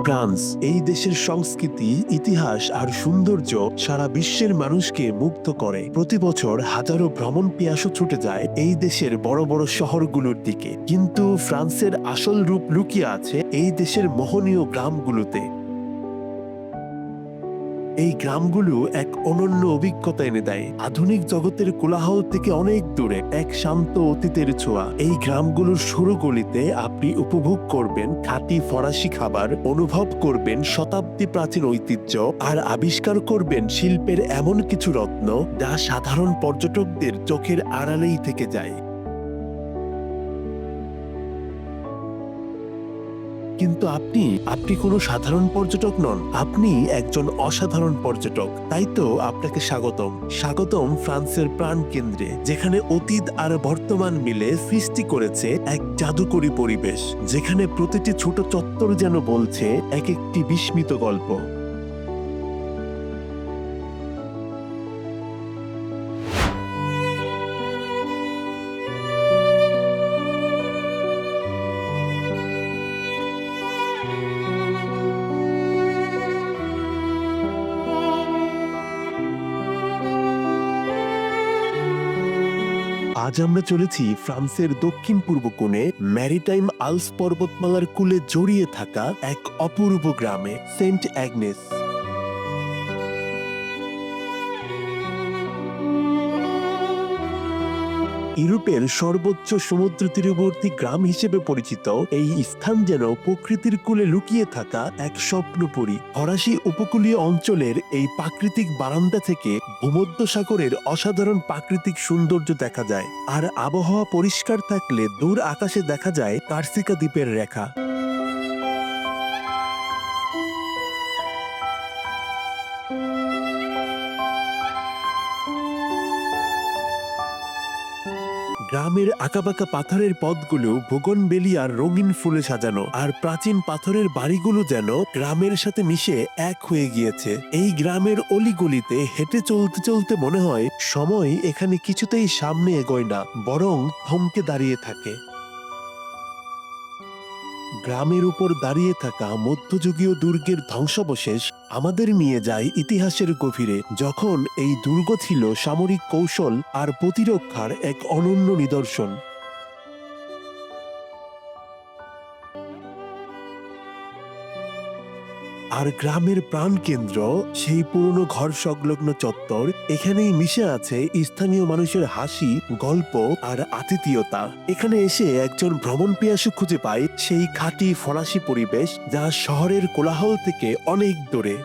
France এই দেশের সংস্কৃতি, ইতিহাস আর সৌন্দর্য সারা বিশ্বের মানুষকে মুগ্ধ করে। প্রতি বছর হাজারো ভ্রমণ পিয়াসু ছুটে যায় এই দেশের বড় বড় শহরগুলোর দিকে, কিন্তু ফ্রান্সের আসল রূপ লুকিয়ে আছে এই দেশের মোহনীয় গ্রামগুলোতে। এই গ্রামগুলো এক অনন্য অভিজ্ঞতা এনে দেয়, আধুনিক জগতের কোলাহল থেকে অনেক দূরে এক শান্ত অতীতের ছোঁয়া। এই গ্রামগুলোর সরু গলিতে আপনি উপভোগ করবেন খাঁটি ফরাসি খাবার, অনুভব করবেন শতাব্দী প্রাচীন ঐতিহ্য, আর আবিষ্কার করবেন শিল্পের এমন কিছু রত্ন যা সাধারণ পর্যটকদের চোখের আড়ালেই থেকে যায়। কিন্তু আপনি কোনো সাধারণ পর্যটক নন, আপনি একজন অসাধারণ পর্যটক। তাই তো আপনাকে স্বাগতম ফ্রান্সের প্রাণ কেন্দ্রে, যেখানে অতীত আর বর্তমান মিলে সৃষ্টি করেছে এক জাদুকরী পরিবেশ, যেখানে প্রতিটি ছোট চত্বর যেন বলছে এক একটি বিস্মিত গল্প। আজ আমরা চলেছি ফ্রান্সের দক্ষিণ পূর্ব কোণে ম্যারিটাইম আল্পস পর্বতমালার কূলে জড়িয়ে থাকা এক অপূর্ব গ্রামে, সেন্ট অ্যাগনেস। ইউরোপের সর্বোচ্চ সমুদ্র তীরবর্তী গ্রাম হিসেবে পরিচিত এই স্থান যেন প্রকৃতির কোলে লুকিয়ে থাকা এক স্বপ্নপুরী। ফরাসি উপকূলীয় অঞ্চলের এই প্রাকৃতিক বারান্দা থেকে ভূমধ্যসাগরের অসাধারণ প্রাকৃতিক সৌন্দর্য দেখা যায়, আর আবহাওয়া পরিষ্কার থাকলে দূর আকাশে দেখা যায় কার্সিকা দ্বীপের রেখা। গ্রামের আঁকাবাঁকা পাথরের পথগুলো বোগনভেলিয়ার রঙিন ফুলে সাজানো, আর প্রাচীন পাথরের বাড়িগুলো যেন গ্রামের সাথে মিশে এক হয়ে গিয়েছে। এই গ্রামের অলিগলিতে হেঁটে চলতে চলতে মনে হয় সময় এখানে কিছুতেই সামনে এগোয় না, বরং থমকে দাঁড়িয়ে থাকে। গ্রামের উপর দাঁড়িয়ে থাকা মধ্যযুগীয় দুর্গের ধ্বংসাবশেষ আমাদের নিয়ে যায় ইতিহাসের গভীরে, যখন এই দুর্গ ছিল সামরিক কৌশল আর প্রতিরক্ষার এক অনন্য নিদর্শন। আর গ্রামের প্রাণকেন্দ্র, সেই পুরনো ঘর সংলগ্ন চত্বর, এখানেই মিশে আছে স্থানীয় মানুষের হাসি, গল্প আর আতিথেয়তা। এখানে এসে একজন ভ্রমণ পিয়াসু খুঁজে পায় সেই খাঁটি ফরাসি পরিবেশ যা শহরের কোলাহল থেকে অনেক দূরে।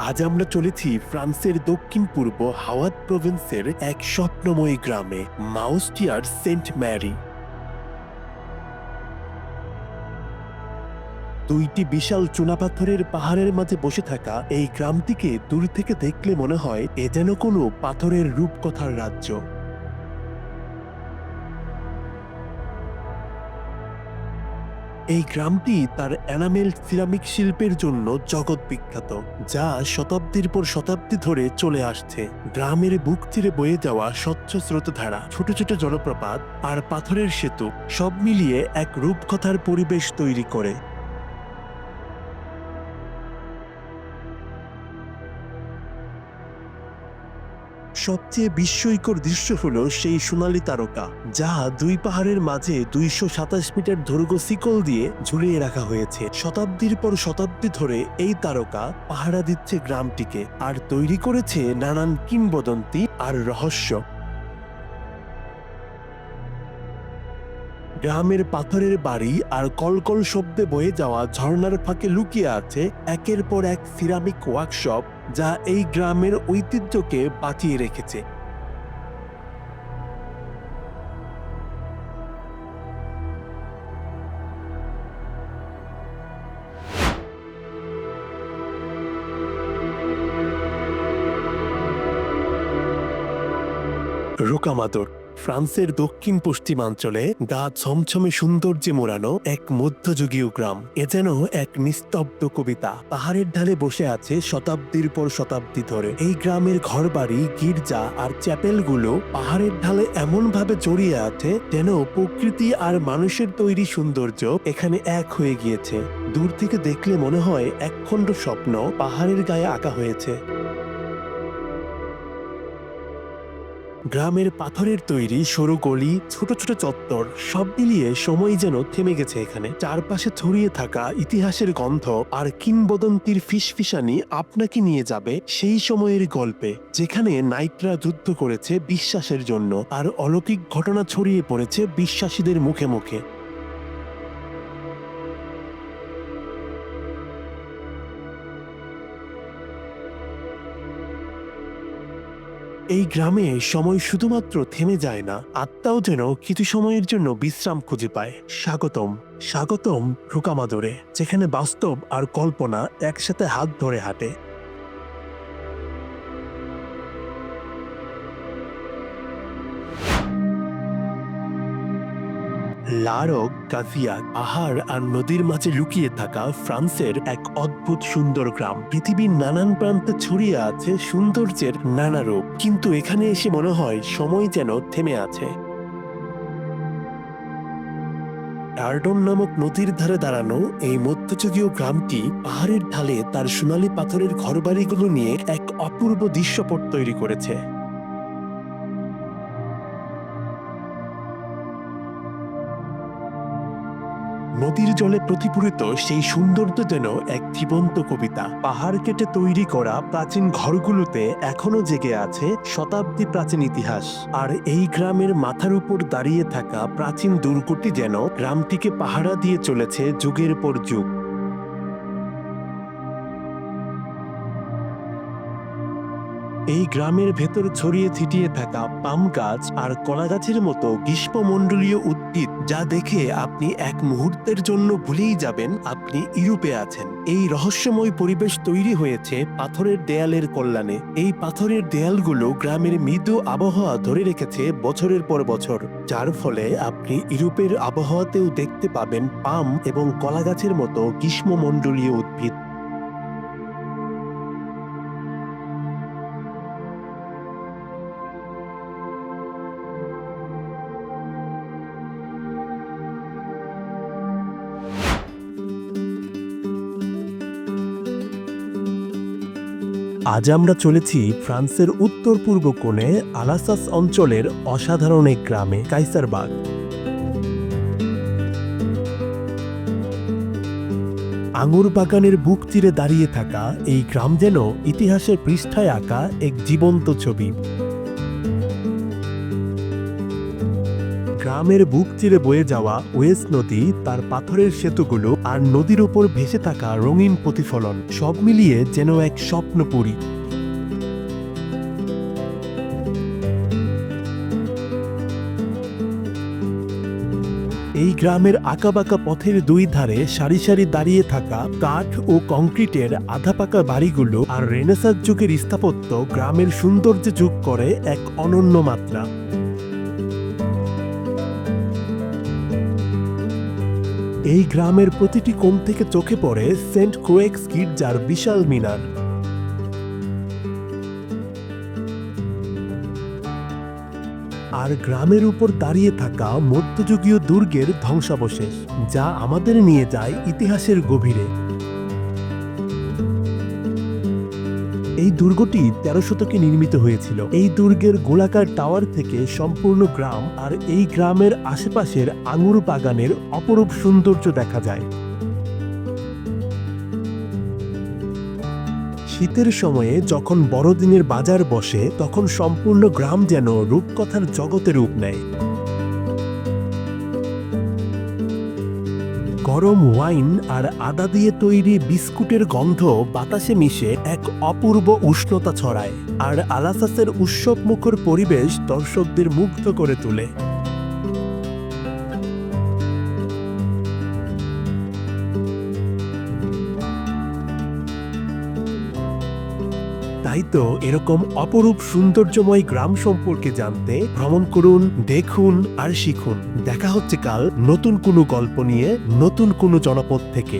আজ আমরা চলেছি ফ্রান্সের দক্ষিণ পূর্ব হাওয়াত প্রভিন্সের এক স্বপ্নময়ী গ্রামে, মাউস্টিয়ার সেন্ট ম্যারি। দুইটি বিশাল চুনাপাথরের পাহাড়ের মাঝে বসে থাকা এই গ্রামটিকে দূর থেকে দেখলে মনে হয় এ যেন কোনো পাথরের রূপকথার রাজ্য। এই গ্রামটি তার এনামেল সিরামিক শিল্পের জন্য জগৎ বিখ্যাত, যা শতাব্দীর পর শতাব্দী ধরে চলে আসছে। গ্রামের বুক চিরে বয়ে যাওয়া স্বচ্ছ স্রোতধারা, ছোট ছোট জলপ্রপাত আর পাথরের সেতু সব মিলিয়ে এক রূপকথার পরিবেশ তৈরি করে। সবচেয়ে বিস্ময়কর দৃশ্য হলো সেই সোনালী তারকা, যা দুই পাহাড়ের মাঝে 227 মিটার দৈর্ঘ্য শিকল দিয়ে ঝুলিয়ে রাখা হয়েছে। শতাব্দীর পর শতাব্দী ধরে এই তারকা পাহারা দিচ্ছে গ্রামটিকে, আর তৈরি করেছে নানান কিংবদন্তি আর রহস্য। গ্রামের পাথরের বাড়ি আর কলকল শব্দে বয়ে যাওয়া ঝর্ণার ফাঁকে লুকিয়ে আছে একের পর এক সিরামিক ওয়ার্কশপ, যা এই গ্রামের ঐতিহ্যকে বাঁচিয়ে রেখেছে। রোকামাদুর ফ্রান্সের দক্ষিণ পশ্চিমাঞ্চলে গা ছমছমে সৌন্দর্যে মোড়ানো এক মধ্যযুগীয় গ্রাম। এ যেন এক নিস্তব্ধ কবিতা। পাহাড়ের ঢালে বসে আছে শতাব্দীর পর শতাব্দী ধরে। এই গ্রামের ঘরবাড়ি, গির্জা আর চ্যাপেলগুলো পাহাড়ের ঢালে এমন ভাবে জড়িয়ে আছে যেন প্রকৃতি আর মানুষের তৈরি সৌন্দর্য এখানে এক হয়ে গিয়েছে। দূর থেকে দেখলে মনে হয় একখণ্ড স্বপ্ন পাহাড়ের গায়ে আঁকা হয়েছে। গ্রামের পাথরের তৈরি সরু গলি, ছোট ছোট চত্বর, সব মিলিয়ে সময় যেন থেমে গেছে এখানে। চারপাশে ছড়িয়ে থাকা ইতিহাসের গন্ধ আর কিংবদন্তির ফিসফিসানি আপনাকে নিয়ে যাবে সেই সময়ের গল্পে, যেখানে নাইটরা যুদ্ধ করেছে বিশ্বাসের জন্য আর অলৌকিক ঘটনা ছড়িয়ে পড়েছে বিশ্বাসীদের মুখে মুখে। এই গ্রামে সময় শুধুমাত্র থেমে যায় না, আত্মাও যেন কিছু সময়ের জন্য বিশ্রাম খুঁজে পায়। স্বাগতম, স্বাগতম রোকামাদুরে, যেখানে বাস্তব আর কল্পনা একসাথে হাত ধরে হাঁটে। লারক গাজিয়াক পাহাড় আর নদীর মাঝে লুকিয়ে থাকা ফ্রান্সের এক অদ্ভুত সুন্দর গ্রাম। পৃথিবীর নানান প্রান্তে ছড়িয়ে আছে সৌন্দর্যের নানা রূপ, কিন্তু এখানে এসে মনে হয় সময় যেন থেমে আছে। আর্ডন নামক নদীর ধারে দাঁড়ানো এই মধ্যযুগীয় গ্রামটি পাহাড়ের ঢালে তার সোনালী পাথরের ঘরবাড়িগুলো নিয়ে এক অপূর্ব দৃশ্যপট তৈরি করেছে। নদীর জলে প্রতিফলিত সেই সৌন্দর্য যেন এক জীবন্ত কবিতা। পাহাড় কেটে তৈরি করা প্রাচীন ঘরগুলোতে এখনো জেগে আছে শতাব্দী প্রাচীন ইতিহাস। আর এই গ্রামের মাথার উপর দাঁড়িয়ে থাকা প্রাচীন দুর্গটি যেন গ্রামটিকে পাহারা দিয়ে চলেছে যুগের পর যুগ। এই গ্রামের ভেতর ছড়িয়ে ছিটিয়ে থাকা পাম গাছ আর কলা গাছের মতো গ্রীষ্মমণ্ডলীয় উদ্ভিদ, যা দেখে আপনি এক মুহূর্তের জন্য ভুলেই যাবেন আপনি ইউরোপে আছেন। এই রহস্যময় পরিবেশ তৈরি হয়েছে পাথরের দেয়ালের কল্যাণে। এই পাথরের দেয়ালগুলো গ্রামের মৃদু আবহাওয়া ধরে রেখেছে বছরের পর বছর, যার ফলে আপনি ইউরোপের আবহাওয়াতেও দেখতে পাবেন পাম এবং কলা গাছের মতো গ্রীষ্মমণ্ডলীয় উদ্ভিদ। আজ আমরা চলেছি ফ্রান্সের উত্তর পূর্ব কোণে আলাসাস অঞ্চলের অসাধারণ এক গ্রামে, কাইসারবাগ। আঙুর বাগানের বুক চিরে দাঁড়িয়ে থাকা এই গ্রাম যেন ইতিহাসের পৃষ্ঠায় আঁকা এক জীবন্ত ছবি। গ্রামের বুক চিরে বয়ে যাওয়া ওয়েস নদী, তার পাথরের সেতুগুলো আর নদীর উপর ভেসে থাকা রঙিন প্রতিফলন, সব মিলিয়ে যেন এক স্বপ্নপুরী। এই গ্রামের আঁকাবাঁকা পথের দুই ধারে সারি সারি দাঁড়িয়ে থাকা কাঠ ও কংক্রিটের আধা পাকা বাড়িগুলো আর রেনেসাঁস যুগের স্থাপত্য গ্রামের সৌন্দর্যে যোগ করে এক অনন্য মাত্রা। এই গ্রামের প্রতিটি কোণ থেকে চোখে পড়ে সেন্ট ক্রোয়েক্স গির্জার বিশাল মিনার। আর গ্রামের উপর দাঁড়িয়ে থাকা মধ্যযুগীয় দুর্গের ধ্বংসাবশেষ, যা আমাদের নিয়ে যায় ইতিহাসের গভীরে। এই দুর্গটি 13 শতকে নির্মিত হয়েছিল। এই দুর্গের গোলাকার টাওয়ার থেকে সম্পূর্ণ গ্রাম আর এই গ্রামের আশেপাশের আঙুর বাগানের অপরূপ সৌন্দর্য দেখা যায়। শীতের সময়ে যখন বড়দিনের বাজার বসে, তখন সম্পূর্ণ গ্রাম যেন রূপকথার জগতে রূপ নেয়। গরম ওয়াইন আর আদা দিয়ে তৈরি বিস্কুটের গন্ধ বাতাসে মিশে এক অপূর্ব উষ্ণতা ছড়ায়, আর আলাসাসের উৎসবমুখর পরিবেশ দর্শকদের মুগ্ধ করে তোলে। তাই তো এরকম অপরূপ সৌন্দর্যময় গ্রাম সম্পর্কে জানতে ভ্রমণ করুন, দেখুন আর শিখুন। দেখা হচ্ছে কাল নতুন কোনো গল্প নিয়ে, নতুন কোনো জনপদ থেকে।